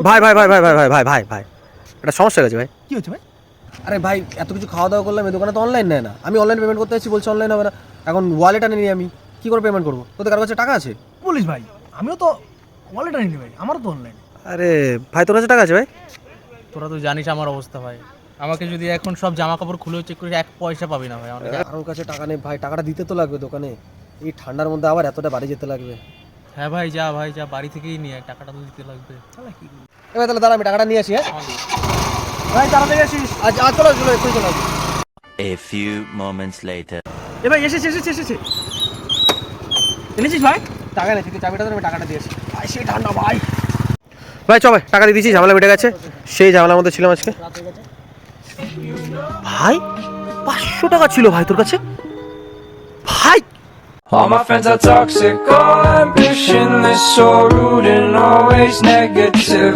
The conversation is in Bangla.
ভাই ভাই ভাই ভাই ভাই ভাই ভাই ভাই ভাই এটা সমস্যা হয়ে গেছে ভাই। কি হচ্ছে ভাই? আরে ভাই এত কিছু খাওয়া দাওয়া করলাম, এই দোকানে তো অনলাইন নেয় না। আমি অনলাইন পেমেন্ট করতে এসেছি, বলছে অনলাইন হবে না। এখন ওয়ালেট আনি আমি কি করে পেমেন্ট করবো? তোদের কারো কাছে টাকা আছে? বলিস ভাই, আমিও তো ওয়ালেট আনিনি ভাই, আমারও তো অনলাইন। আরে ভাই তোর কাছে টাকা আছে ভাই? তোরা তো জানিস আমার অবস্থা ভাই, আমাকে যদি এখন সব জামা কাপড় খুলে চেক করে 1 পয়সা পাবি না ভাই আমার কাছে। কারোর কাছে টাকা নেই ভাই, টাকাটা দিতে তো লাগবে দোকানে। এই ঠান্ডার মধ্যে আবার এতটা বাড়ি যেতে লাগবে। হ্যাঁ ভাই যা বাড়ি থেকেই নিয়ে আয়, টাকাটা তো দিতে লাগবে। তাহলে কি করবি? এবার তাহলে দাঁড়া, আমি টাকাটা নিয়ে আসি। হ্যাঁ ভাই তাড়াতাড়ি আসিস। আজ আজ চলো চলো এক্ষুনি চলো। A few moments later. এ ভাই এসেছে। এনেছিস ভাই? টাকা নেই, থেকে চাবিটা আমি টাকাটা দিয়েছি। ভাই সেই ঠান্ডা ভাই। ভাই চ ভাই, টাকা দিয়ে দিয়েছি, ঝামেলা মিটে গেছে। সেই ঝামেলার মধ্যে ছিলাম আজকে। ভাই 500 টাকা ছিল ভাই তোর কাছে? ভাই All my friends are toxic, all ambitionless, so rude and always negative.